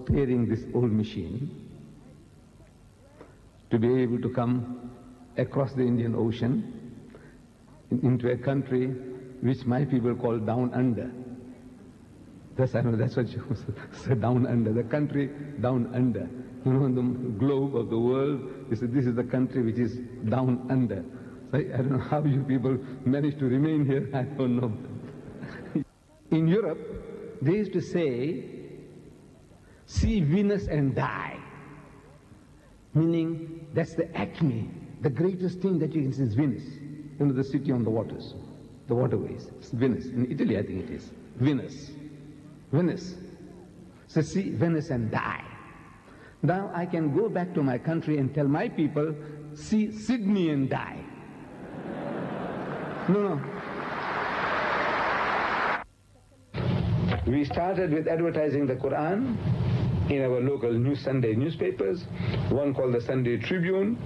sparing this old machine to be able to come across the Indian Ocean into a country which my people call down under. That's what you say, down under, the country down under. You know, on the globe of the world, you say this is the country which is down under. So I don't know how you people manage to remain here, I don't know. In Europe, they used to say, see Venus and die. Meaning, that's the acme, the greatest thing that you can see is Venice. You know, the city on the waters, the waterways. It's Venice. In Italy, I think it is. Venice. Venice. So see Venice and die. Now I can go back to my country and tell my people, see Sydney and die. No. We started with advertising the Quran in our local Sunday newspapers, one called the Sunday Tribune.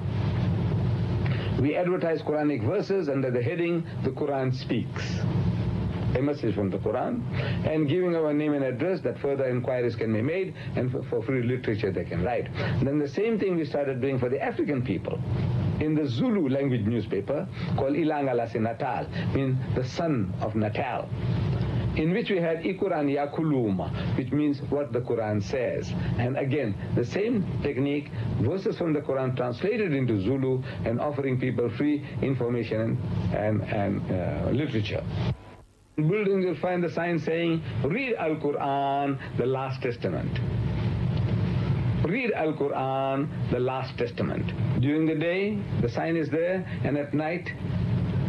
We advertised Quranic verses under the heading, The Quran Speaks, a message from the Quran, and giving our name and address that further inquiries can be made, and for free literature they can write. Then the same thing we started doing for the African people in the Zulu language newspaper called Ilanga Natal, means the son of Natal, in which we had Quran Yakuluma, which means what the Quran says. And again, the same technique, verses from the Quran translated into Zulu and offering people free information and literature. In buildings you'll find the sign saying, read Al-Quran, the Last Testament. Read Al-Quran, the Last Testament. During the day, the sign is there, and at night,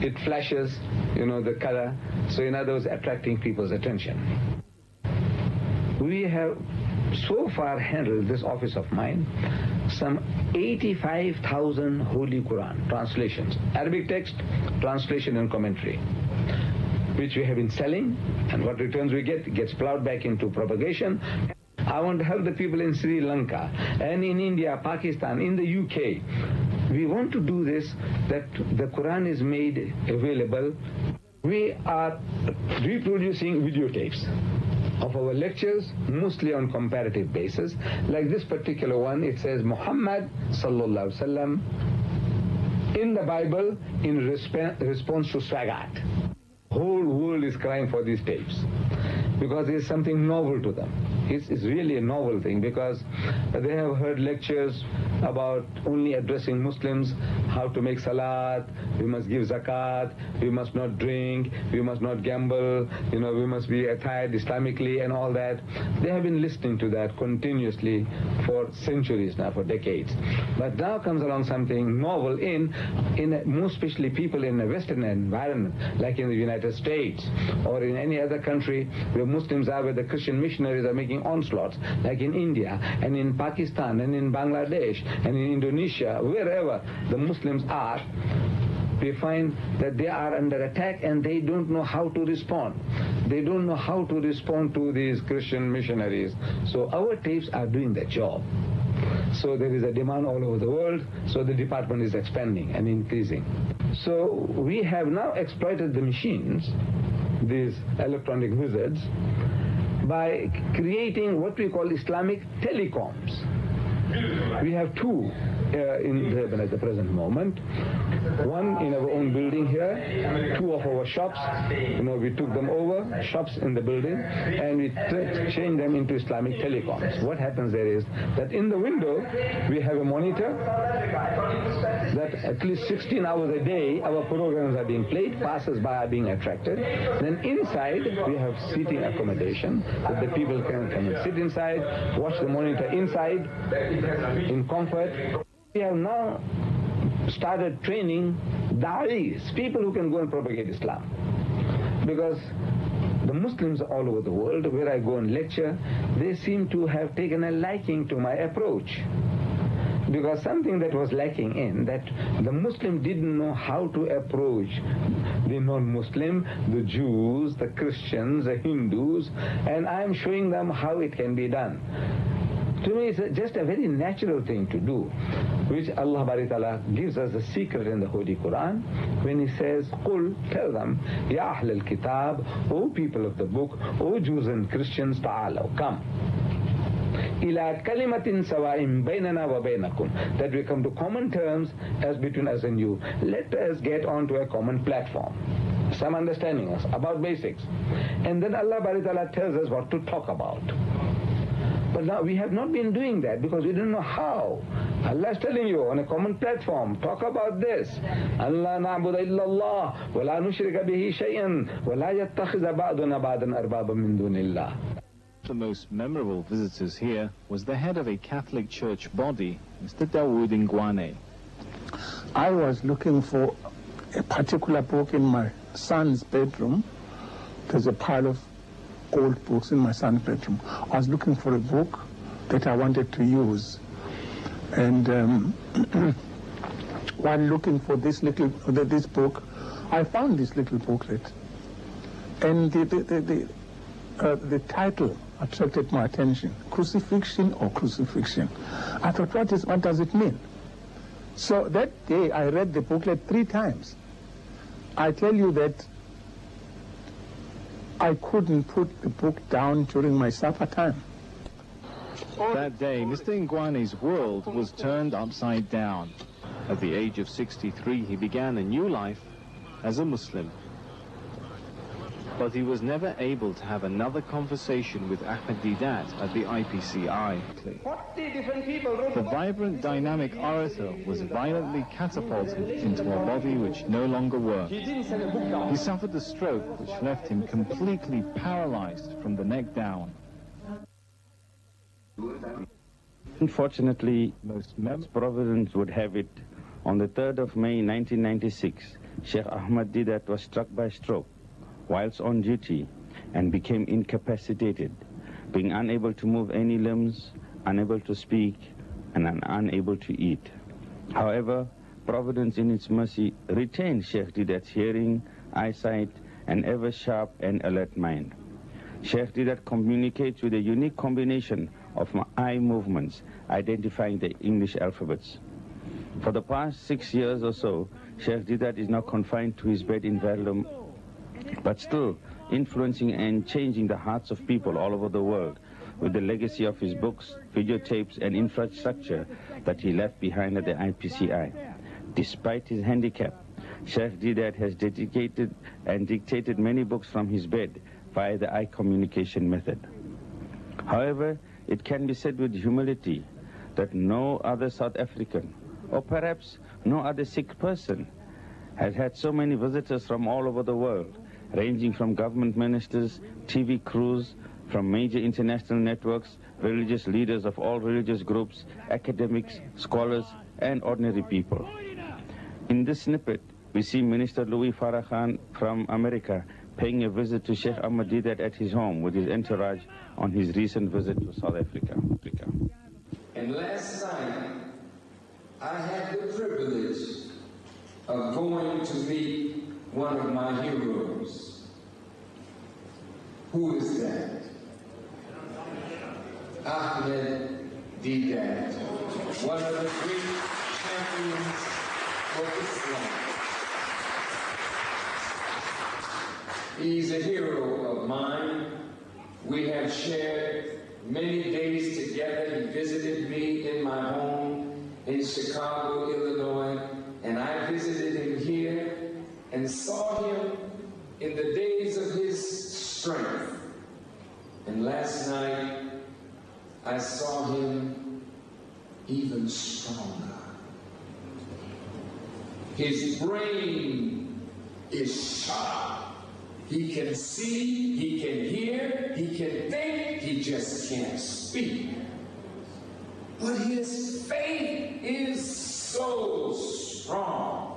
it flashes, the color. So in other words, attracting people's attention. We have so far handled this office of mine, some 85,000 Holy Quran translations, Arabic text, translation and commentary, which we have been selling, and what returns we get gets plowed back into propagation. I want to help the people in Sri Lanka and in India, Pakistan, in the UK. We want to do this, that the Quran is made available. We are reproducing videotapes of our lectures, mostly on comparative basis. Like this particular one, it says Muhammad sallallahu alaihi wasallam in the Bible in response to Swagat. Whole world is crying for these tapes because it's something novel to them. It's really a novel thing, because they have heard lectures about only addressing Muslims, how to make salat, we must give zakat, we must not drink, we must not gamble, we must be attired Islamically and all that. They have been listening to that continuously for centuries now, for decades. But now comes along something novel most especially people in a Western environment, like in the United States or in any other country where Muslims are, where the Christian missionaries are making onslaughts, like in India and in Pakistan and in Bangladesh and in Indonesia, wherever the Muslims are. We find that they are under attack and they don't know how to respond. They don't know how to respond to these Christian missionaries. So our tapes are doing that job. So there is a demand all over the world, so the department is expanding and increasing. So we have now exploited the machines, these electronic wizards, by creating what we call Islamic telecoms. We have two in Durban at the present moment. One in our own building here, two of our shops, we took them over, shops in the building, and we changed them into Islamic telecoms. What happens there is that in the window, we have a monitor that at least 16 hours a day, our programs are being played, passers-by are being attracted. Then inside, we have seating accommodation, that the people can come and sit inside, watch the monitor inside, in comfort. We have now started training da'is, people who can go and propagate Islam. Because the Muslims all over the world, where I go and lecture, they seem to have taken a liking to my approach. Because something that was lacking in, that the Muslim didn't know how to approach the non-Muslim, the Jews, the Christians, the Hindus, and I'm showing them how it can be done. To me, it's just a very natural thing to do, which Allah Bari Ta'ala gives us a secret in the Holy Quran when He says, Qul, tell them, Ya Ahl al-Kitab, O people of the book, O Jews and Christians, Ta'alaw, come. ila kalimatin sawa'in baynana wa baynakum, that we come to common terms as between us and you. Let us get onto a common platform, some understanding us about basics, and then Allah Bari Ta'ala tells us what to talk about. But now we have not been doing that because we don't know how. Allah is telling you on a common platform, talk about this. Allah na'budu illallah wa la nushrika bihi shay'an wa la yattakhidha ba'duna ba'dan arbaba min dunillah. The most memorable visitors here was the head of a Catholic church body, Mr. Dawood Ngwane. I was looking for a particular book in my son's bedroom. There's a pile of old books in my son's bedroom. I was looking for a book that I wanted to use. And while looking for this book, I found this little booklet. And the title attracted my attention, Crucifixion or Crucifixion. I thought, what does it mean? So that day I read the booklet 3 times. I tell you that I couldn't put the book down during my supper time. That day, Mr. Ngwane's world was turned upside down. At the age of 63, he began a new life as a Muslim. But he was never able to have another conversation with Ahmed Deedat at the IPCI. The vibrant, dynamic orator was violently catapulted into a body which no longer worked. He suffered a stroke which left him completely paralyzed from the neck down. Unfortunately, most Providence would have it, on the 3rd of May 1996, Sheikh Ahmed Deedat was struck by stroke whilst on duty and became incapacitated, being unable to move any limbs, unable to speak, and unable to eat. However, Providence in its mercy retained Sheikh Deedat's hearing, eyesight, and ever sharp and alert mind. Sheikh Deedat communicates with a unique combination of eye movements, identifying the English alphabets. For the past 6 years or so, Sheikh Deedat is now confined to his bed in Verulam, but still influencing and changing the hearts of people all over the world with the legacy of his books, videotapes, and infrastructure that he left behind at the IPCI. Despite his handicap, Sheikh Deedat has dedicated and dictated many books from his bed via the eye communication method. However, it can be said with humility that no other South African, or perhaps no other Sikh person, has had so many visitors from all over the world, ranging from government ministers, TV crews, from major international networks, religious leaders of all religious groups, academics, scholars, and ordinary people. In this snippet, we see Minister Louis Farrakhan from America paying a visit to Sheikh Ahmed Deedat at his home with his entourage on his recent visit to South Africa. And last night, I had the privilege of going to meet one of my heroes. Who is that? Ahmed Deedat, one of the great champions of Islam. He's a hero of mine. We have shared many days together. He visited me in my home in Chicago, Illinois, and I visited him here and saw him in the days of his strength. And last night, I saw him even stronger. His brain is sharp. He can see, he can hear, he can think, he just can't speak. But his faith is so strong.